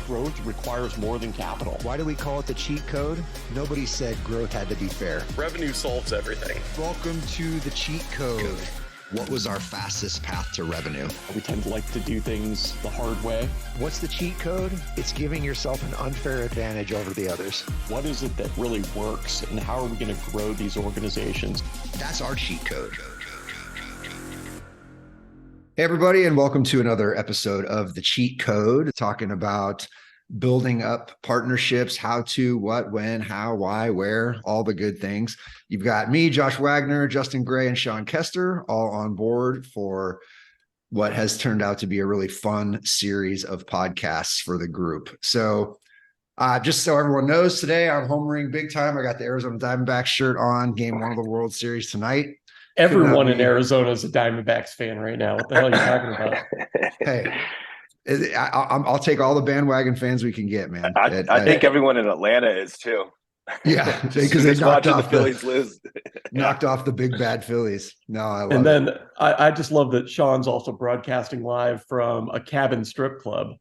growth requires more than capital. Why do we call it the cheat code? Nobody said growth had to be fair. Revenue solves everything. Welcome to the cheat code. What was our fastest path to revenue? We tend to like to do things the hard way. What's the cheat code? It's giving yourself an unfair advantage over the others. What is it that really works, and how are we going to grow these organizations? That's our cheat code. Hey, everybody, and welcome to another episode of The Cheat Code, talking about building up partnerships, how to, what, when, how, why, where, all the good things. You've got me, Josh Wagner, Justin Gray, and Sean Kester all on board for what has turned out to be a really fun series of podcasts for the group. So just so everyone knows, today I'm homering big time. I got the Arizona Diamondbacks shirt on, game one of the World Series tonight. Everyone in Arizona is a Diamondbacks fan right now. What the hell are you talking about? Hey, I'll take all the bandwagon fans we can get, man. I think everyone in Atlanta is too. Yeah, because they knocked watching off the Phillies lose. Knocked off the big bad Phillies. No, I love and then it. I just love that Sean's also broadcasting live from a cabin strip club.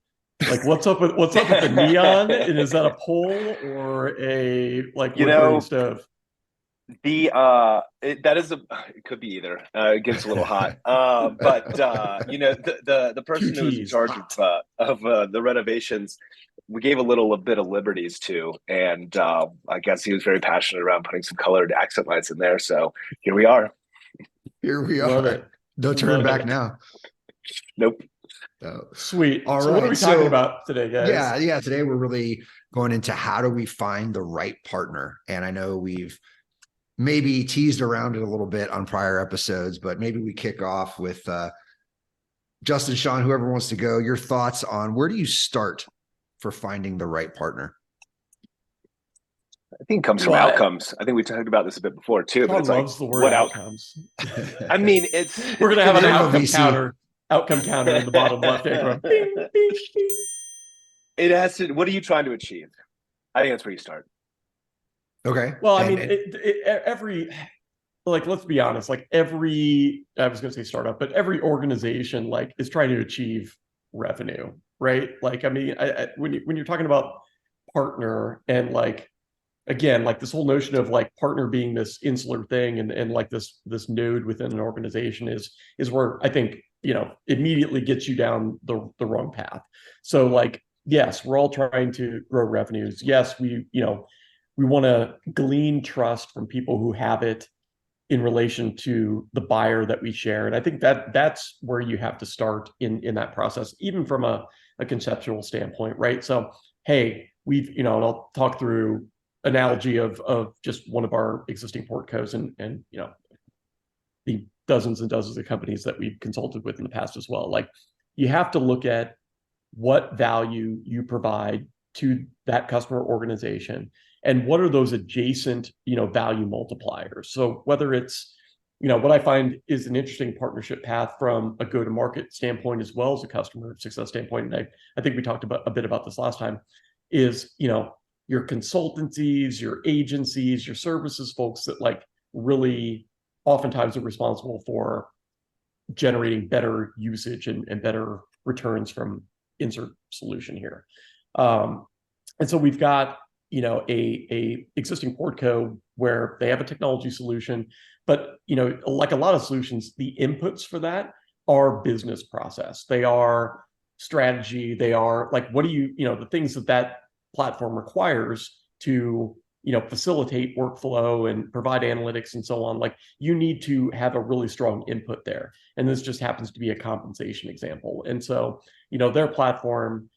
Like, what's up with the neon? And is that a pole or a wood-burning stove? It could be either. It gets a little hot. But the person who was in charge of the renovations, we gave a little bit of liberties to, and I guess he was very passionate around putting some colored accent lights in there. So here we are. Love it. Don't turn back now. Nope. Oh. Sweet. All so right. What are we talking about today, guys? Yeah. Today we're really going into how do we find the right partner. And I know we've maybe teased around it a little bit on prior episodes, but maybe we kick off with Justin, Sean, whoever wants to go. Your thoughts on where do you start for finding the right partner? I think it comes from outcomes. I think we talked about this a bit before too. Sean but loves the word outcomes. I mean, we're gonna have an outcome counter in the bottom left hand. Bing, bing, bing. It has to. What are you trying to achieve? I think that's where you start. Okay. Well, I mean, let's be honest, I was going to say startup, but every organization is trying to achieve revenue, right? When you're talking about partner and again, this whole notion of partner being this insular thing and this node within an organization is where I think, immediately gets you down the wrong path. So yes, we're all trying to grow revenues. Yes, we want to glean trust from people who have it in relation to the buyer that we share. And I think that's where you have to start in that process, even from a conceptual standpoint, right? So, hey, and I'll talk through analogy of just one of our existing portcos and the dozens and dozens of companies that we've consulted with in the past as well. You have to look at what value you provide to that customer organization and what are those adjacent, value multipliers. So whether it's, what I find is an interesting partnership path from a go-to-market standpoint as well as a customer success standpoint, and I think we talked a bit about this last time, is, your consultancies, your agencies, your services folks that really oftentimes are responsible for generating better usage and better returns from insert solution here. And so we've got, a existing portco where they have a technology solution, but, like a lot of solutions, the inputs for that are business process. They are strategy. They are what do you, the things that platform requires to, facilitate workflow and provide analytics and so on. You need to have a really strong input there. And this just happens to be a compensation example. And so, their platform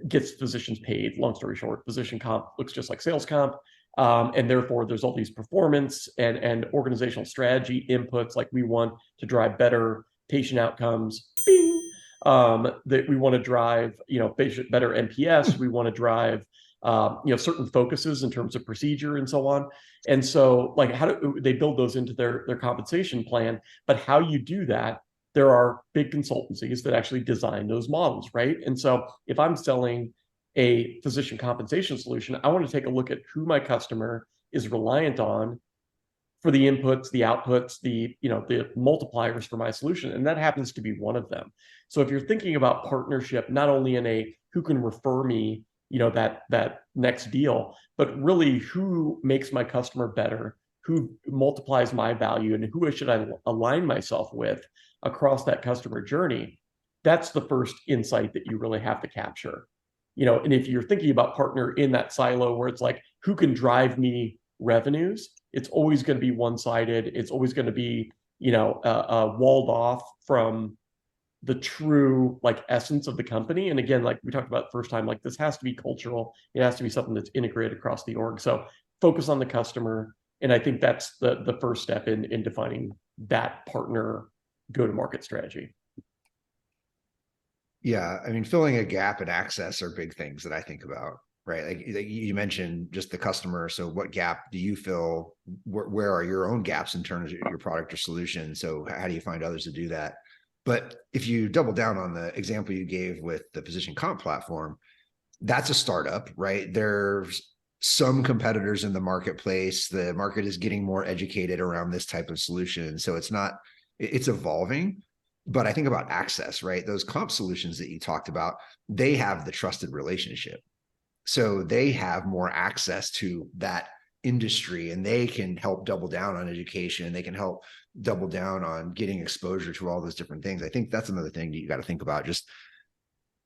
gets physicians paid. Long story short, physician comp looks just like sales comp. And therefore there's all these performance and organizational strategy inputs. We want to drive better patient outcomes. Bing. That we want to drive, better NPS. We want to drive, certain focuses in terms of procedure and so on. And so how do they build those into their compensation plan? But how you do that, there are big consultancies that actually design those models, right? And so if I'm selling a physician compensation solution, I want to take a look at who my customer is reliant on for the inputs, the outputs, the multipliers for my solution. And that happens to be one of them. So if you're thinking about partnership, not only in a who can refer me, that next deal, but really who makes my customer better, who multiplies my value, and who should I align myself with across that customer journey. That's the first insight that you really have to capture. And if you're thinking about partner in that silo where it's like, who can drive me revenues, it's always going to be one-sided. It's always going to be, walled off from the true like essence of the company. And again, like we talked about the first time, like this has to be cultural. It has to be something that's integrated across the org. So focus on the customer. And I think that's the first step in defining that partner go-to-market strategy. Yeah, I mean, filling a gap in access are big things that I think about, right? Like you mentioned just the customer. So what gap do you fill? Where are your own gaps in terms of your product or solution? So how do you find others to do that? But if you double down on the example you gave with the position comp platform, that's a startup, right? There's some competitors in the marketplace. The market is getting more educated around this type of solution. So it's evolving. But I think about access, right? Those comp solutions that you talked about, they have the trusted relationship. So they have more access to that industry, and they can help double down on education. They can help double down on getting exposure to all those different things. I think that's another thing that you got to think about. Just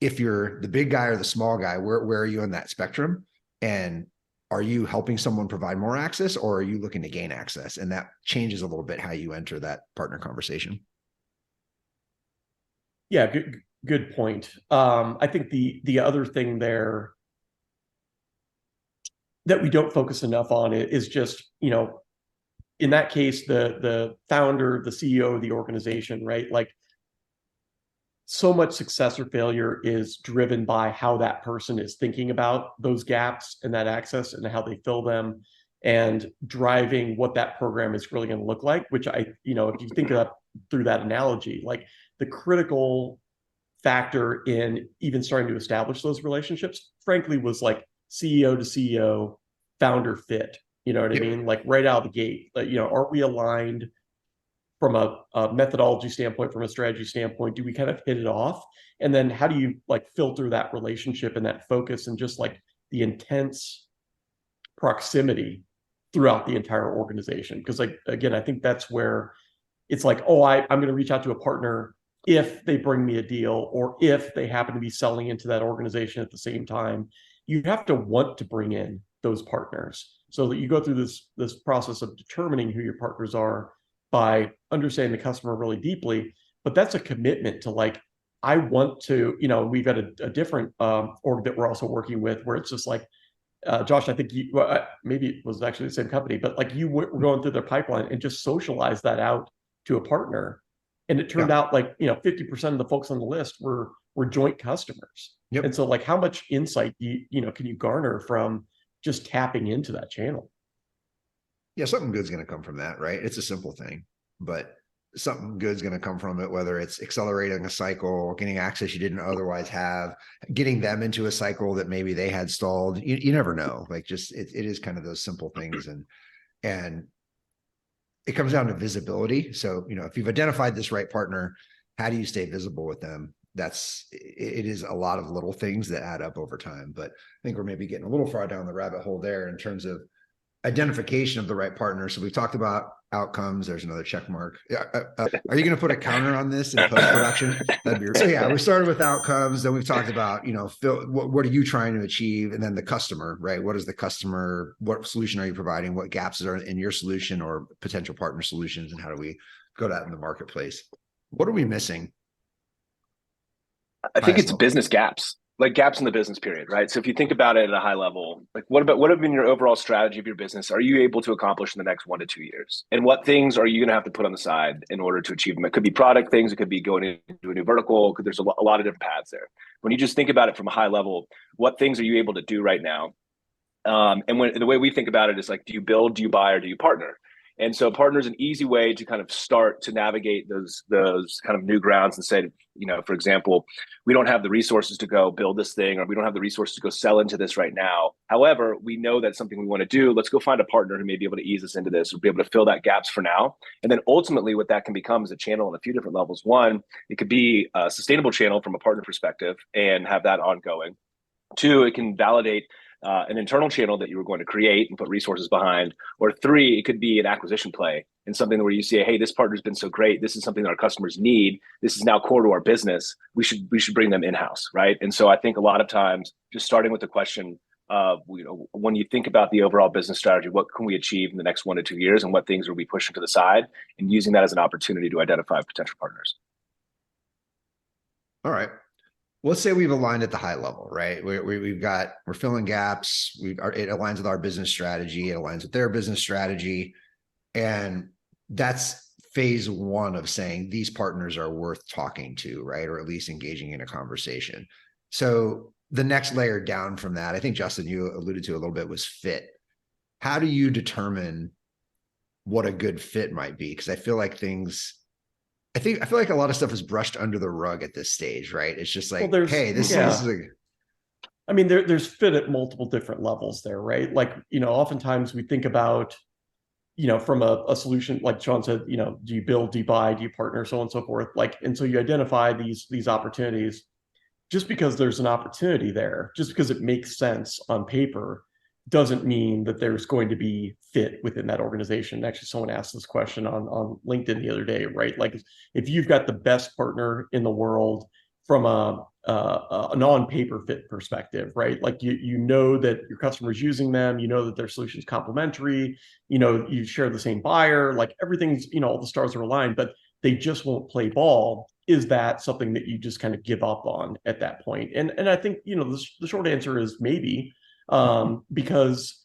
if you're the big guy or the small guy, where are you on that spectrum? And are you helping someone provide more access, or are you looking to gain access? And that changes a little bit how you enter that partner conversation. Yeah, good point. I think the other thing there that we don't focus enough on is just, in that case, the founder, the CEO of the organization, right? Like so much success or failure is driven by how that person is thinking about those gaps and that access and how they fill them, and driving what that program is really going to look like, which if you think of through that analogy, like the critical factor in even starting to establish those relationships, frankly, was like CEO to CEO, founder fit. You know what I mean? Like right out of the gate, are we aligned from a methodology standpoint, from a strategy standpoint? Do we kind of hit it off? And then how do you like filter that relationship and that focus and just like the intense proximity throughout the entire organization? Because like, again, I think that's where it's like, oh, I'm going to reach out to a partner if they bring me a deal, or if they happen to be selling into that organization at the same time. You have to want to bring in those partners, so that you go through this process of determining who your partners are by understanding the customer really deeply. But that's a commitment to like, I want to, we've got a different org that we're also working with, where it's just like, Josh, I think maybe it was actually the same company, but like you were going through their pipeline and just socialize that out to a partner. And it turned out like, 50% of the folks on the list were joint customers. Yep. And so like, how much insight can you garner from just tapping into that channel? Yeah, something good's going to come from that, right? It's a simple thing, but something good's going to come from it, whether it's accelerating a cycle, getting access you didn't otherwise have, getting them into a cycle that maybe they had stalled. You never know. Like just it is kind of those simple things, and it comes down to visibility. So, if you've identified this right partner, how do you stay visible with them? It is a lot of little things that add up over time. But I think we're maybe getting a little far down the rabbit hole there in terms of identification of the right partner. So we talked about outcomes. There's another check mark. Are you going to put a counter on this in post-production? So yeah, we started with outcomes. Then we've talked about, what are you trying to achieve? And then the customer, right? What is the customer? What solution are you providing? What gaps are in your solution or potential partner solutions? And how do we go to that in the marketplace? What are we missing? I think it's business gaps. Like gaps in the business period, right? So if you think about it at a high level, like what have been your overall strategy of your business? Are you able to accomplish in the next 1 to 2 years? And what things are you going to have to put on the side in order to achieve them? It could be product things. It could be going into a new vertical. There's a lot of different paths there. When you just think about it from a high level, what things are you able to do right now? And the way we think about it is like, do you build, do you buy, or do you partner? And so partner is an easy way to kind of start to navigate those kind of new grounds and say, for example, we don't have the resources to go build this thing, or we don't have the resources to go sell into this right now. However, we know that's something we want to do. Let's go find a partner who may be able to ease us into this or be able to fill that gaps for now. And then ultimately what that can become is a channel on a few different levels. One, it could be a sustainable channel from a partner perspective and have that ongoing. Two, it can validate an internal channel that you were going to create and put resources behind. Or three, it could be an acquisition play and something where you say, hey, this partner's been so great. This is something that our customers need. This is now core to our business. We should bring them in-house, right? And so I think a lot of times just starting with the question of, when you think about the overall business strategy, what can we achieve in the next 1 to 2 years and what things are we pushing to the side, and using that as an opportunity to identify potential partners. All right. Let's say we've aligned at the high level, right? We're filling gaps. It aligns with our business strategy. It aligns with their business strategy. And that's phase one of saying these partners are worth talking to, right? Or at least engaging in a conversation. So the next layer down from that, I think, Justin, you alluded to a little bit, was fit. How do you determine what a good fit might be? Because I feel like I feel like a lot of stuff is brushed under the rug at this stage, right? It's just like, hey, this is I mean, there's fit at multiple different levels there, right? Like, oftentimes we think about, from a solution, like Sean said, do you build, do you buy, do you partner, so on and so forth. Like, and so you identify these opportunities. Just because there's an opportunity there, just because it makes sense on paper, doesn't mean that there's going to be fit within that organization. Actually, someone asked this question on LinkedIn the other day, right? Like, if you've got the best partner in the world from a non-paper fit perspective, right? Like, you know that your customer's using them, you know that their solution's complementary, you share the same buyer, like everything's, all the stars are aligned, but they just won't play ball. Is that something that you just kind of give up on at that point? And I think, the short answer is maybe. Because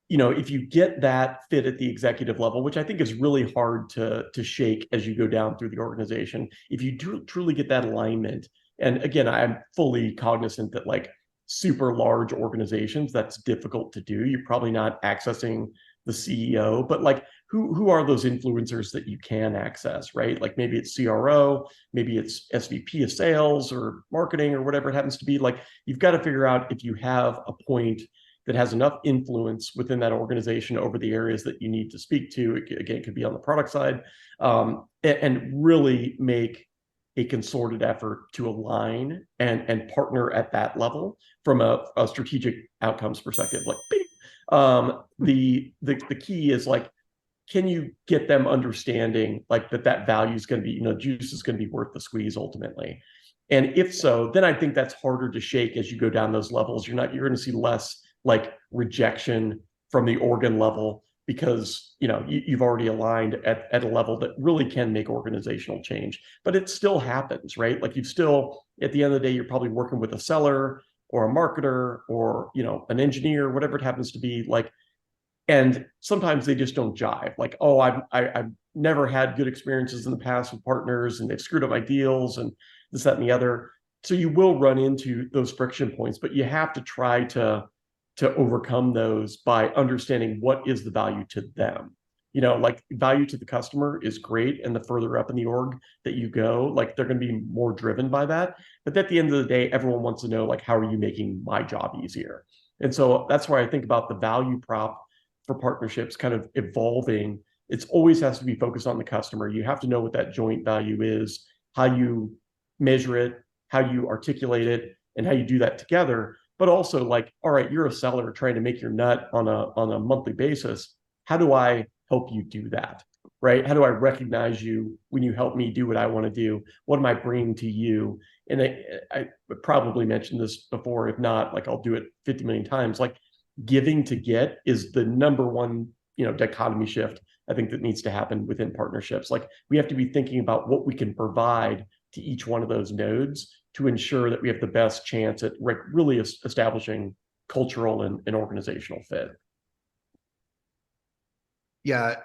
if you get that fit at the executive level, which I think is really hard to shake as you go down through the organization, if you do truly get that alignment, and again, I'm fully cognizant that like super large organizations, that's difficult to do. You're probably not accessing the CEO, but like who are those influencers that you can access, right? Like maybe it's CRO, maybe it's SVP of sales or marketing or whatever it happens to be. Like, you've got to figure out if you have a point that has enough influence within that organization over the areas that you need to speak to. Again, it could be on the product side, and really make a concerted effort to align and partner at that level from a strategic outcomes perspective. Like, the key is like, can you get them understanding like that value is going to be, juice is going to be worth the squeeze ultimately? And if so, then I think that's harder to shake as you go down those levels. You're going to see less like rejection from the organ level, because you've already aligned at a level that really can make organizational change. But it still happens, right? Like, you've still, at the end of the day, you're probably working with a seller or a marketer or an engineer, whatever it happens to be. Like, and sometimes they just don't jive. Like, oh, I've never had good experiences in the past with partners, and they've screwed up my deals and this, that, and the other. So you will run into those friction points, but you have to try to overcome those by understanding what is the value to them. Like, value to the customer is great, and the further up in the org that you go, like, they're going to be more driven by that. But at the end of the day, everyone wants to know, like, how are you making my job easier? And so that's why I think about the value prop for partnerships kind of evolving. It always has to be focused on the customer. You have to know what that joint value is, how you measure it, how you articulate it, and how you do that together. But also, like, all right, you're a seller trying to make your nut on a monthly basis. How do I help you do that, right? How do I recognize you when you help me do what I want to do? What am I bringing to you? And I probably mentioned this before. If not, like, I'll do it 50 million times. Like, giving to get is the number one, dichotomy shift I think that needs to happen within partnerships. Like, we have to be thinking about what we can provide to each one of those nodes to ensure that we have the best chance at really establishing cultural and organizational fit. Yeah.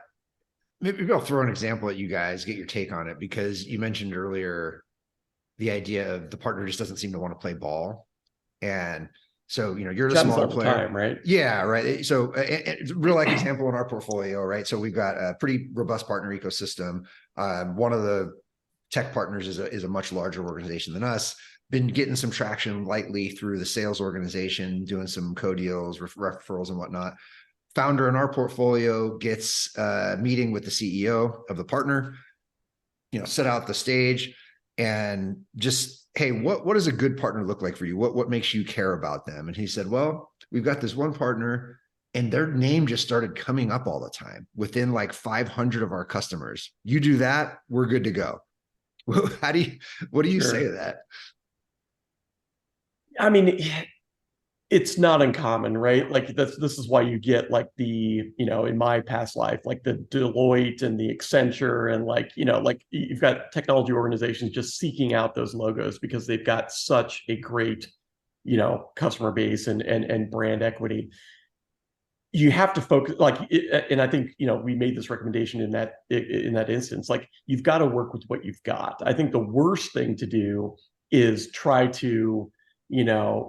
Maybe I'll throw an example at you guys, get your take on it, because you mentioned earlier the idea of the partner just doesn't seem to want to play ball. And So, you're the Happens smaller all the player. time, right? Yeah, right. So it's a real life example in our portfolio, right? So we've got a pretty robust partner ecosystem. One of the tech partners is a much larger organization than us. Been getting some traction lightly through the sales organization, doing some co-deals, referrals and whatnot. Founder in our portfolio gets a meeting with the CEO of the partner, set out the stage and just, hey, what does a good partner look like for you? What makes you care about them? And he said, well, we've got this one partner and their name just started coming up all the time within like 500 of our customers. You do that, we're good to go. What do you say to that? I mean, it's not uncommon, right? Like this is why you get like the, in my past life, like the Deloitte and the Accenture and like, like you've got technology organizations just seeking out those logos because they've got such a great, customer base and brand equity. You have to focus and I think, we made this recommendation in that instance, like you've got to work with what you've got. I think the worst thing to do is try to,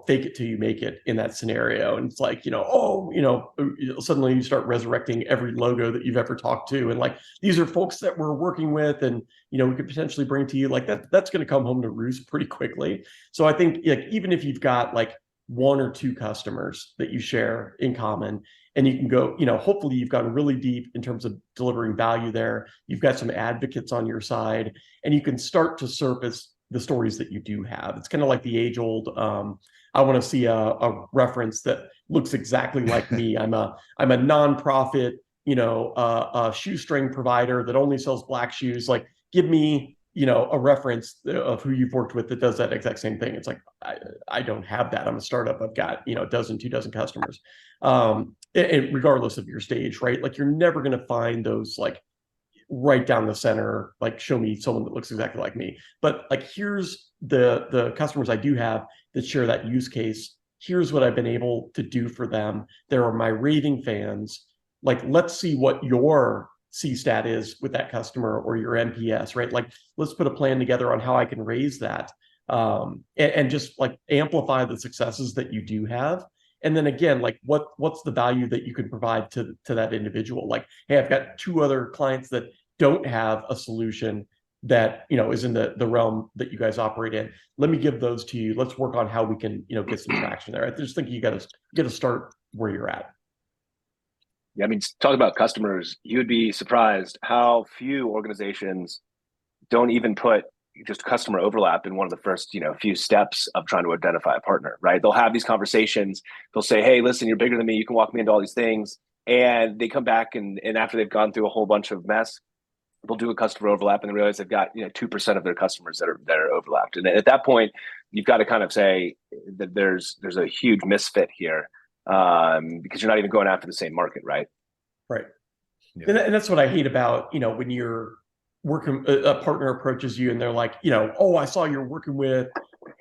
fake it till you make it in that scenario. And it's like, suddenly you start resurrecting every logo that you've ever talked to. And like, these are folks that we're working with and, we could potentially bring to you like that's going to come home to roost pretty quickly. So I think like, even if you've got like one or two customers that you share in common and you can go, hopefully you've gone really deep in terms of delivering value there. You've got some advocates on your side and you can start to surface the stories that you do have. It's kind of like the age old, I want to see a reference that looks exactly like me. I'm a nonprofit, a shoestring provider that only sells black shoes. Like, give me, a reference of who you've worked with that does that exact same thing. It's like, I don't have that. I'm a startup. I've got, a dozen, 2 dozen customers. And regardless of your stage, right? Like, you're never going to find those like right down the center, like show me someone that looks exactly like me. But like, here's the customers I do have that share that use case. Here's what I've been able to do for them. There are my raving fans. Like, let's see what your CSAT is with that customer or your NPS, right? Like, let's put a plan together on how I can raise that and just like amplify the successes that you do have. And then again, like what's the value that you can provide to that individual? Like, hey, I've got 2 other clients that don't have a solution that is in the realm that you guys operate in. Let me give those to you. Let's work on how we can get some traction there. I just think you got to start where you're at. Yeah, I mean, talk about customers. You would be surprised how few organizations don't even put just customer overlap in one of the first, few steps of trying to identify a partner, right? They'll have these conversations. They'll say, hey, listen, you're bigger than me. You can walk me into all these things. And they come back and after they've gone through a whole bunch of mess, they'll do a customer overlap and they realize they've got 2% of their customers that are overlapped. And at that point, you've got to kind of say that there's a huge misfit here because you're not even going after the same market, right? Right. Yeah. And that's what I hate about when you're working, a partner approaches you and they're like, oh, I saw you're working with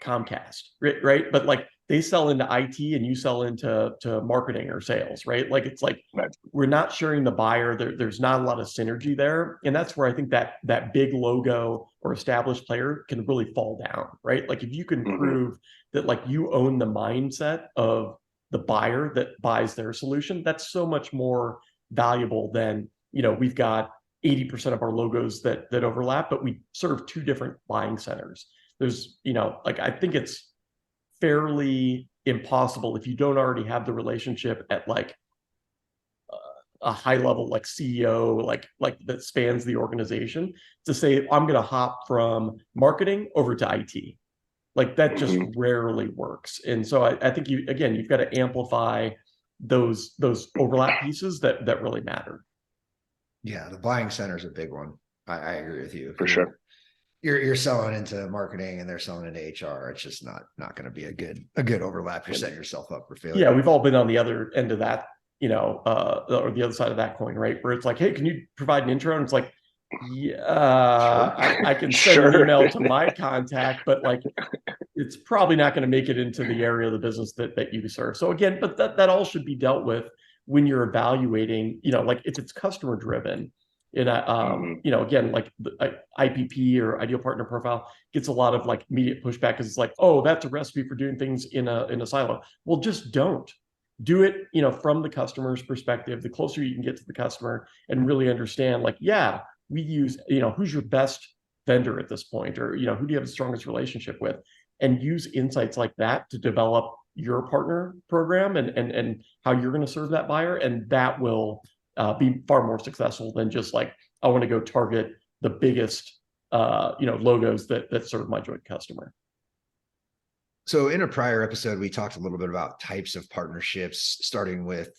Comcast, right? But like, they sell into IT and you sell into marketing or sales, right? Like, it's like, right. We're not sharing the buyer. There's not a lot of synergy there. And that's where I think that big logo or established player can really fall down, right? Like, if you can prove that like you own the mindset of the buyer that buys their solution, that's so much more valuable than, we've got 80% of our logos that overlap, but we serve 2 different buying centers. There's, like, I think it's fairly impossible if you don't already have the relationship at like a high level, like CEO, like that spans the organization, to say, I'm going to hop from marketing over to IT. Like, that just rarely works. And so I think you've got to amplify those overlap pieces that really matter. Yeah, the buying center is a big one. I agree with you. For sure. You're selling into marketing and they're selling into HR. It's just not going to be a good overlap. You're setting yourself up for failure. Yeah, we've all been on the other end of that, or the other side of that coin, right? Where it's like, hey, can you provide an intro? And it's like, yeah, sure. I can send an email to my contact, but like, it's probably not going to make it into the area of the business that you serve. So again, but that all should be dealt with when you're evaluating, like, if it's customer driven And again, like the IPP or ideal partner profile gets a lot of like immediate pushback because it's like, oh, that's a recipe for doing things in a silo. Well, just don't do it, from the customer's perspective. The closer you can get to the customer and really understand, like, yeah, we use, who's your best vendor at this point, or who do you have the strongest relationship with, and use insights like that to develop your partner program and how you're going to serve that buyer, and that will be far more successful than just like, I want to go target the biggest logos that serve my joint customer. So in a prior episode, we talked a little bit about types of partnerships, starting with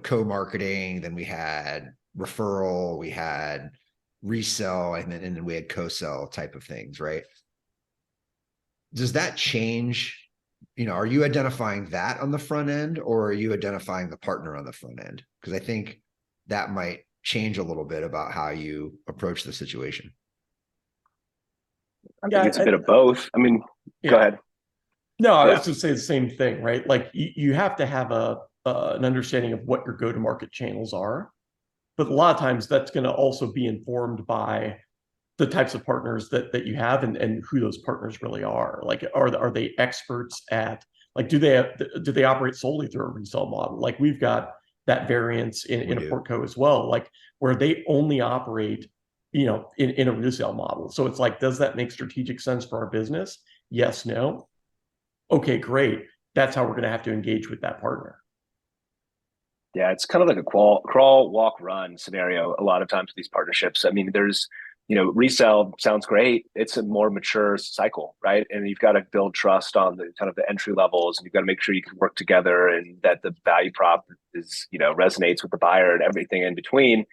co-marketing, then we had referral, we had resell, and then we had co-sell type of things, right? Does that change? Are you identifying that on the front end, or are you identifying the partner on the front end? Because I think that might change a little bit about how you approach the situation. I think it's a bit of both. I mean, go ahead. No, I was just say the same thing, right? Like you have to have an understanding of what your go-to-market channels are, but a lot of times that's going to also be informed by the types of partners that you have and who those partners really are. Like, are they experts at, like, do they operate solely through a resale model? Like, we've got that variance in a portco as well, like where they only operate, in a resale model. So it's like, does that make strategic sense for our business? Yes, no. Okay, great. That's how we're going to have to engage with that partner. Yeah, it's kind of like a crawl, walk, run scenario a lot of times with these partnerships. I mean, there's, resell sounds great. It's a more mature cycle, right? And you've got to build trust on the kind of the entry levels, and you've got to make sure you can work together and that the value prop is, resonates with the buyer and everything in between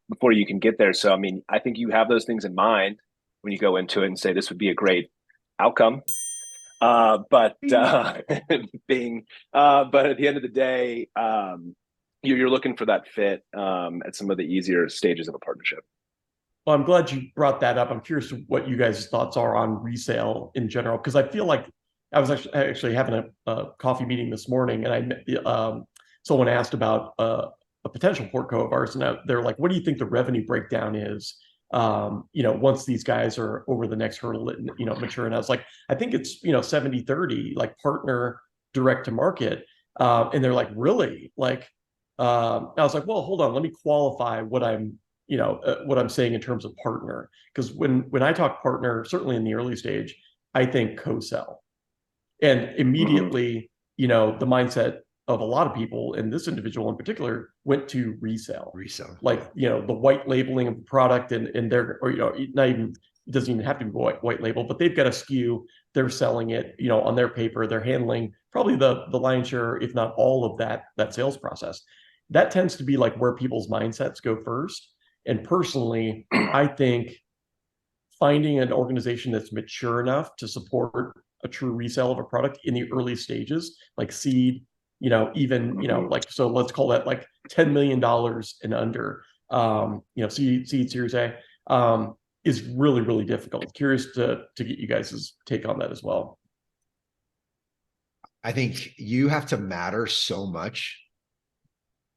before you can get there. So, I mean, I think you have those things in mind when you go into it and say, this would be a great outcome. But at the end of the day, you're looking for that fit at some of the easier stages of a partnership. Well, I'm glad you brought that up. I'm curious what you guys' thoughts are on resale in general, because I feel like I was actually having a coffee meeting this morning, and someone asked about a potential portco of ours, and they're like, "What do you think the revenue breakdown is? Once these guys are over the next hurdle, and mature?" And I was like, "I think it's 70-30, like partner direct to market." And they're like, "Really?" Like, I was like, "Well, hold on, let me qualify what I'm saying in terms of partner, because when I talk partner, certainly in the early stage, I think co-sell, and immediately, the mindset of a lot of people, and this individual in particular, went to resell, like the white labeling of the product, and they're, or not even, it doesn't even have to be white label, but they've got a SKU, they're selling it, on their paper, they're handling probably the lion's share, if not all of that sales process. That tends to be like where people's mindsets go first. And personally, I think finding an organization that's mature enough to support a true resale of a product in the early stages, like seed, even, like, so let's call that like $10 million and under, seed Series A, is really, really difficult. Curious to get you guys' take on that as well. I think you have to matter so much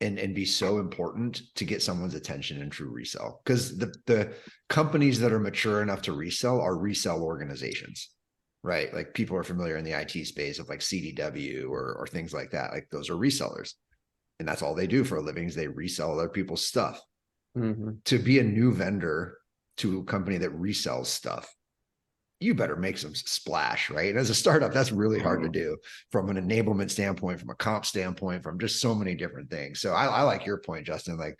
and be so important to get someone's attention in true resell, because the companies that are mature enough to resell are resell organizations, right? Like, people are familiar in the IT space of like CDW or things like that. Like, those are resellers, and that's all they do for a living, is they resell other people's stuff. To be a new vendor to a company that resells stuff, you better make some splash, right? And as a startup, that's really hard to do from an enablement standpoint, from a comp standpoint, from just so many different things. So I like your point, Justin, like,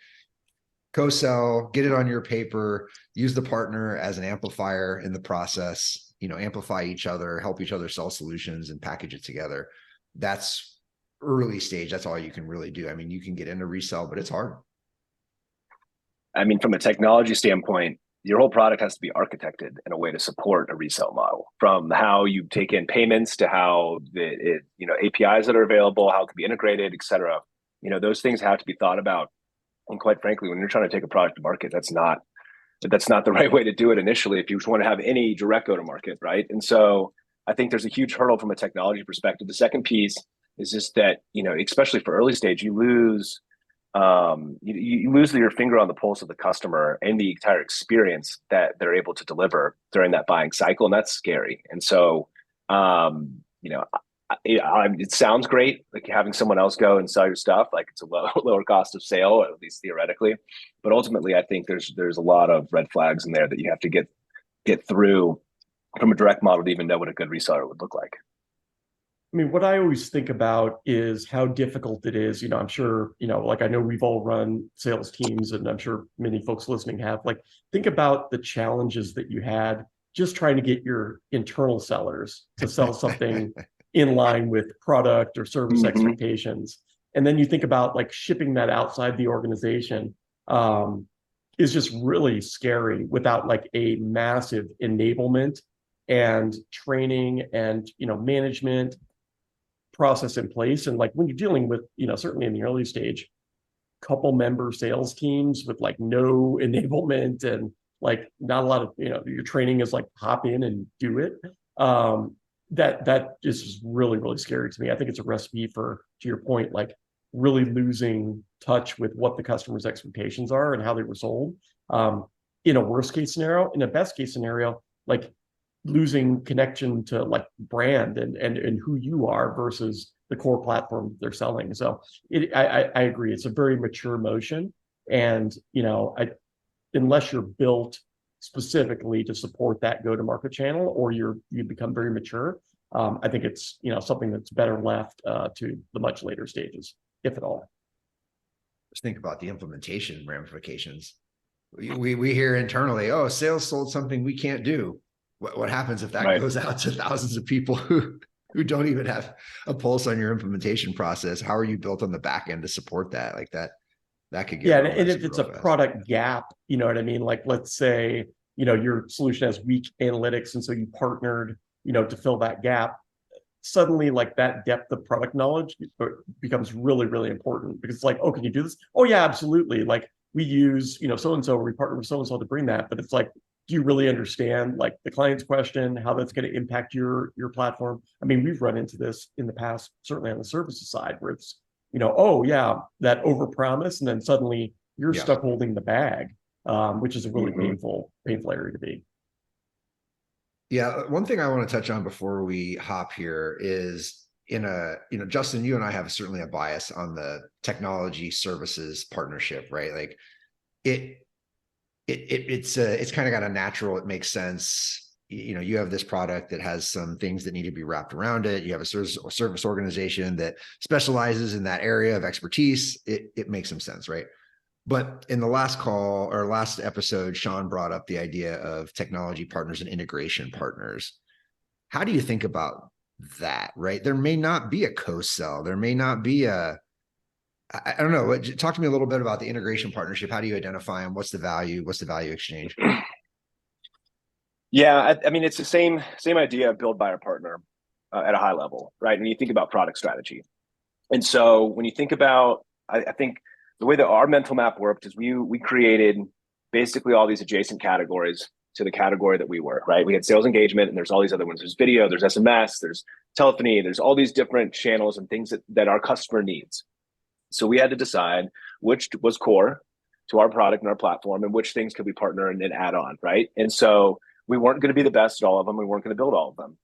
co-sell, get it on your paper, use the partner as an amplifier in the process, amplify each other, help each other sell solutions and package it together. That's early stage. That's all you can really do. I mean, you can get into resell, but it's hard. I mean, from a technology standpoint, your whole product has to be architected in a way to support a resale model, from how you take in payments to how APIs that are available, how it can be integrated, et cetera. Those things have to be thought about. And quite frankly, when you're trying to take a product to market, that's not the right way to do it initially if you want to have any direct go to market, right? And so I think there's a huge hurdle from a technology perspective. The second piece is just that, especially for early stage, you lose you lose your finger on the pulse of the customer and the entire experience that they're able to deliver during that buying cycle, and that's scary. And so, you know, it sounds great, like having someone else go and sell your stuff, like it's a lower cost of sale, at least theoretically. But ultimately, I think there's a lot of red flags in there that you have to get through from a direct model to even know what a good reseller would look like. I mean, what I always think about is how difficult it is. I'm sure, like I know we've all run sales teams, and I'm sure many folks listening have. Like, think about the challenges that you had just trying to get your internal sellers to sell something in line with product or service expectations. And then you think about like shipping that outside the organization is just really scary without like a massive enablement and training and management process in place. And like when you're dealing with certainly in the early stage, couple member sales teams with like no enablement and like not a lot of your training is like hop in and do it, that is just really, really scary to me. I think it's a recipe for, to your point, like really losing touch with what the customer's expectations are and how they were sold, in a worst case scenario. In a best case scenario, like losing connection to like brand and who you are versus the core platform they're selling. So I agree. It's a very mature motion. And, unless you're built specifically to support that go-to-market channel, or you become very mature, I think it's, something that's better left to the much later stages, if at all. Just think about the implementation ramifications. We hear internally, oh, sales sold something we can't do. What happens if that goes out to thousands of people who don't even have a pulse on your implementation process? How are you built on the back end to support that? Like that could get and if it's a product gap, you know what I mean? Like, let's say, your solution has weak analytics, and so you partnered, to fill that gap. Suddenly, like that depth of product knowledge becomes really, really important, because it's like, oh, can you do this? Oh yeah, absolutely. Like we use, so-and-so, we partner with so-and-so to bring that, but it's like, do you really understand like the client's question, how that's going to impact your platform? I mean, we've run into this in the past, certainly on the services side, where it's, oh yeah, that overpromise, and then suddenly you're stuck holding the bag, which is a really painful area to be. Yeah, one thing I want to touch on before we hop here is Justin, you and I have certainly a bias on the technology services partnership, right? Like it's kind of got a natural, it makes sense. You have this product that has some things that need to be wrapped around it. You have a service organization that specializes in that area of expertise. It makes some sense, right? But in the last call or last episode, Sean brought up the idea of technology partners and integration partners. How do you think about that, right? There may not be a co-sell. There may not be I don't know. Talk to me a little bit about the integration partnership. How do you identify them? What's the value? What's the value exchange? Yeah, I mean, it's the same idea of build, buy, or partner at a high level, right? When you think about product strategy. And so when you think about, I think the way that our mental map worked is we created basically all these adjacent categories to the category that we were, right? We had sales engagement, and there's all these other ones. There's video, there's SMS, there's telephony, there's all these different channels and things that our customer needs. So we had to decide which was core to our product and our platform, and which things could we partner and add on, right? And so we weren't going to be the best at all of them. We weren't going to build all of them.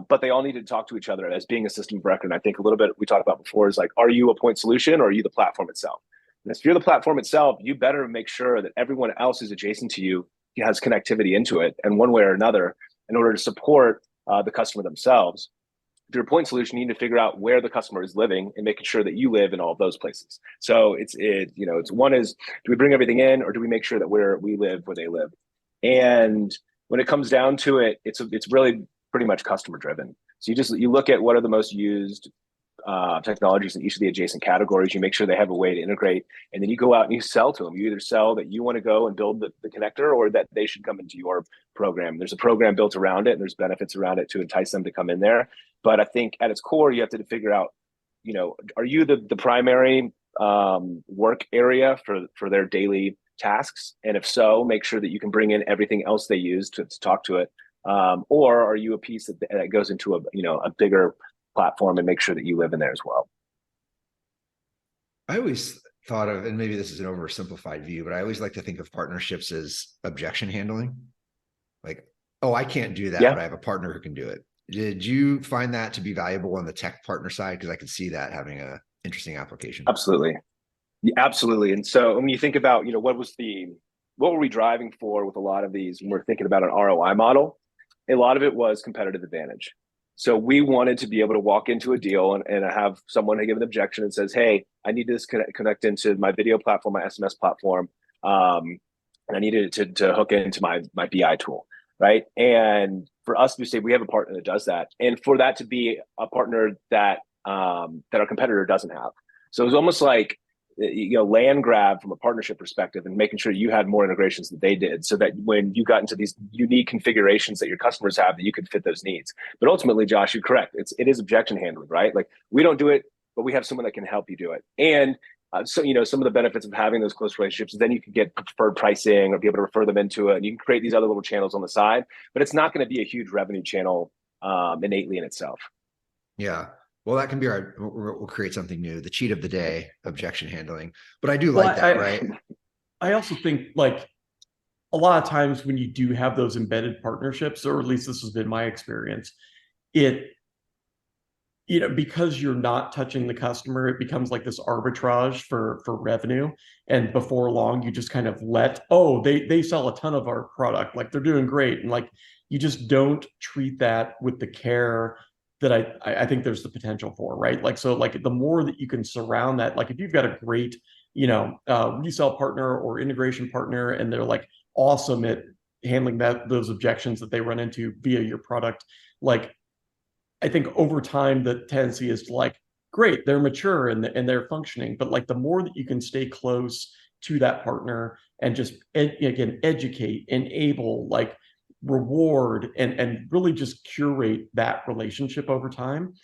But they all needed to talk to each other as being a system of record. And I think a little bit we talked about before is like, are you a point solution, or are you the platform itself? And if you're the platform itself, you better make sure that everyone else is adjacent to you has connectivity into it in one way or another in order to support the customer themselves. If you're a point solution, you need to figure out where the customer is living and making sure that you live in all of those places. So it's one is, do we bring everything in, or do we make sure that we live where they live? And when it comes down to it, it's really pretty much customer driven. So you look at what are the most used technologies in each of the adjacent categories. You make sure they have a way to integrate, and then you go out and you sell to them. You either sell that you want to go and build the connector, or that they should come into your program. There's a program built around it, and there's benefits around it to entice them to come in there. But I think at its core, you have to figure out, are you the primary work area for their daily tasks? And if so, make sure that you can bring in everything else they use to talk to it. Or are you a piece that goes into a bigger platform, and make sure that you live in there as well? I always thought of, and maybe this is an oversimplified view, but I always like to think of partnerships as objection handling. Like, oh, I can't do that, but I have a partner who can do it. Did you find that to be valuable on the tech partner side? Because I could see that having a interesting application. Absolutely. Yeah, absolutely. And so when you think about, what were we driving for with a lot of these when we're thinking about an ROI model? A lot of it was competitive advantage. So we wanted to be able to walk into a deal and have someone give an objection and says, hey, I need this connect into my video platform, my SMS platform. And I needed it to hook into my BI tool. Right. And for us to say we have a partner that does that, and for that to be a partner that our competitor doesn't have. So it was almost like, land grab from a partnership perspective and making sure you had more integrations than they did, so that when you got into these unique configurations that your customers have, that you could fit those needs. But ultimately, Josh, you're correct. It is objection handling, right? Like, we don't do it, but we have someone that can help you do it. And so, some of the benefits of having those close relationships is then you can get preferred pricing or be able to refer them into it. And you can create these other little channels on the side, but it's not going to be a huge revenue channel innately in itself. Yeah. Well, that can be we'll create something new, the cheat of the day, objection handling. But I do like that, right? I also think, like, a lot of times when you do have those embedded partnerships, or at least this has been my experience, because you're not touching the customer, it becomes like this arbitrage for revenue. And before long, you just kind of they sell a ton of our product, like they're doing great. And like, you just don't treat that with the care that I think there's the potential for, right? Like, so like the more that you can surround that, like if you've got a great, resale partner or integration partner, and they're like awesome at handling those objections that they run into via your product, like, I think over time the tendency is to like, great, they're mature and they're functioning, but like the more that you can stay close to that partner and just again educate, enable, like reward, and really just curate that relationship over time,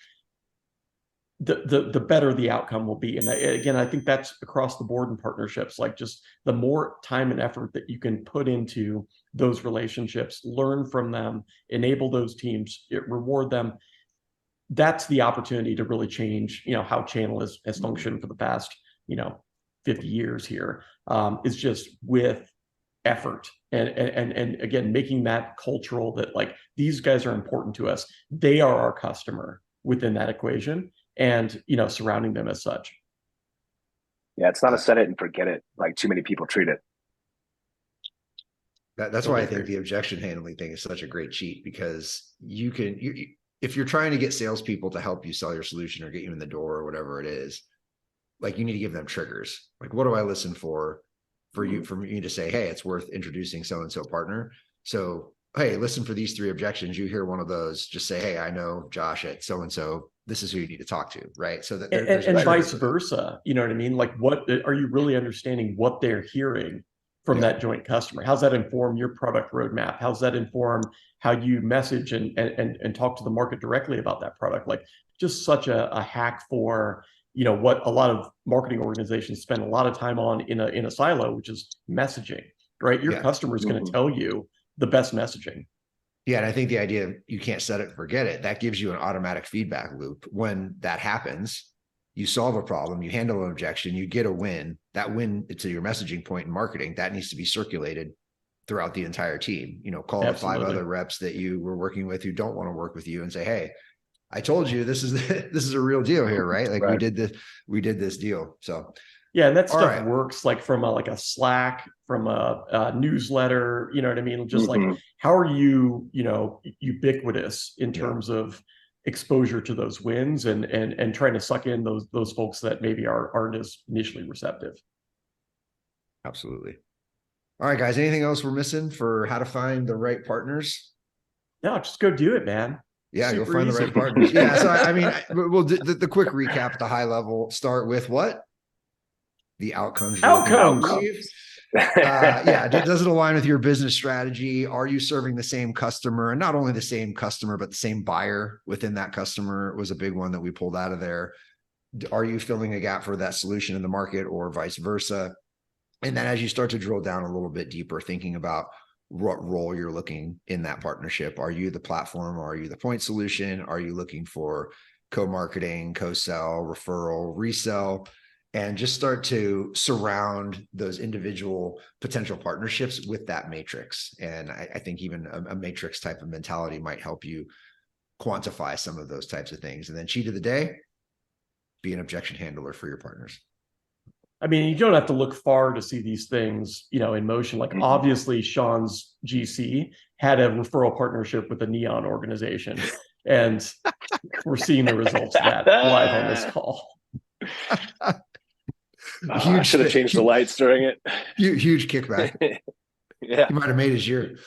the better the outcome will be. And again, I think that's across the board in partnerships. Like, just the more time and effort that you can put into those relationships, learn from them, enable those teams, reward them, that's the opportunity to really change, how channel has functioned for the past, 50 years here, is just with effort and again, making that cultural, that like, these guys are important to us. They are our customer within that equation, and, surrounding them as such. Yeah. It's not a set it and forget it, like too many people treat it. That's why I think the objection handling thing is such a great cheat, because if you're trying to get salespeople to help you sell your solution or get you in the door or whatever it is, like, you need to give them triggers. Like, what do I listen for you to say, hey, it's worth introducing so-and-so partner. So, hey, listen for these 3 objections. You hear one of those, just say, hey, I know Josh at so-and-so. This is who you need to talk to, right? So that and vice versa. You know what I mean? Like, what are you really understanding what they're hearing from that joint customer? How's that inform your product roadmap? How's that inform how you message and talk to the market directly about that product? Like, just such a hack for, what a lot of marketing organizations spend a lot of time on in a silo, which is messaging, right? Your customer is going to tell you the best messaging. Yeah. And I think the idea of you can't set it, forget it, that gives you an automatic feedback loop. When that happens, you solve a problem, you handle an objection, you get a win. That win, to your messaging point in marketing, that needs to be circulated throughout the entire team. Call the 5 other reps that you were working with who don't want to work with you and say, hey, I told you this is a real deal here, right? Like, we did this deal. So yeah, and that stuff works like from a Slack, from a newsletter, you know what I mean? Just like, how are you, ubiquitous in terms of exposure to those wins, and trying to suck in those folks that maybe aren't as initially receptive. Absolutely. All right, guys, anything else we're missing for how to find the right partners? No, just go do it, man. Yeah, go find the right partners. Yeah. So I mean, we'll do the quick recap at the high level. Start with what? The outcomes. Yeah. Does it align with your business strategy? Are you serving the same customer, and not only the same customer, but the same buyer within that customer was a big one that we pulled out of there. Are you filling a gap for that solution in the market, or vice versa? And then as you start to drill down a little bit deeper, thinking about what role you're looking in that partnership. Are you the platform, or are you the point solution? Are you looking for co-marketing, co-sell, referral, resell? and just start to surround those individual potential partnerships with that matrix. And I think even a matrix type of mentality might help you quantify some of those types of things. And then cheat of the day, be an objection handler for your partners. I mean, you don't have to look far to see these things, in motion. Like obviously Sean's GC had a referral partnership with a neon organization, and we're seeing the results of that live on this call. I should have changed the lights during it. Huge kickback. Yeah. He might have made his year.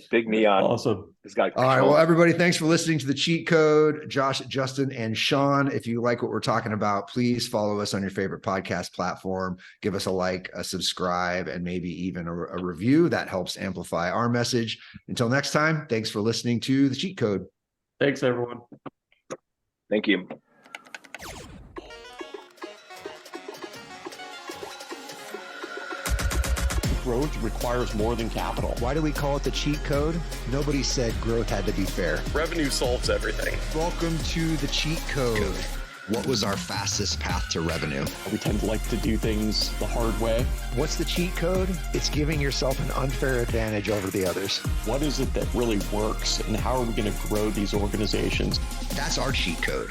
Big neon. Awesome. All right. Well, everybody, thanks for listening to the Cheat Code. Josh, Justin, and Sean, if you like what we're talking about, please follow us on your favorite podcast platform. Give us a like, a subscribe, and maybe even a review. That helps amplify our message. Until next time, thanks for listening to the Cheat Code. Thanks, everyone. Thank you. Growth requires more than capital. Why do we call it the cheat code? Nobody said growth had to be fair. Revenue solves everything. Welcome to the cheat code. What was our fastest path to revenue? We tend to like to do things the hard way. What's the cheat code? It's giving yourself an unfair advantage over the others. What is it that really works, and how are we going to grow these organizations? That's our cheat code.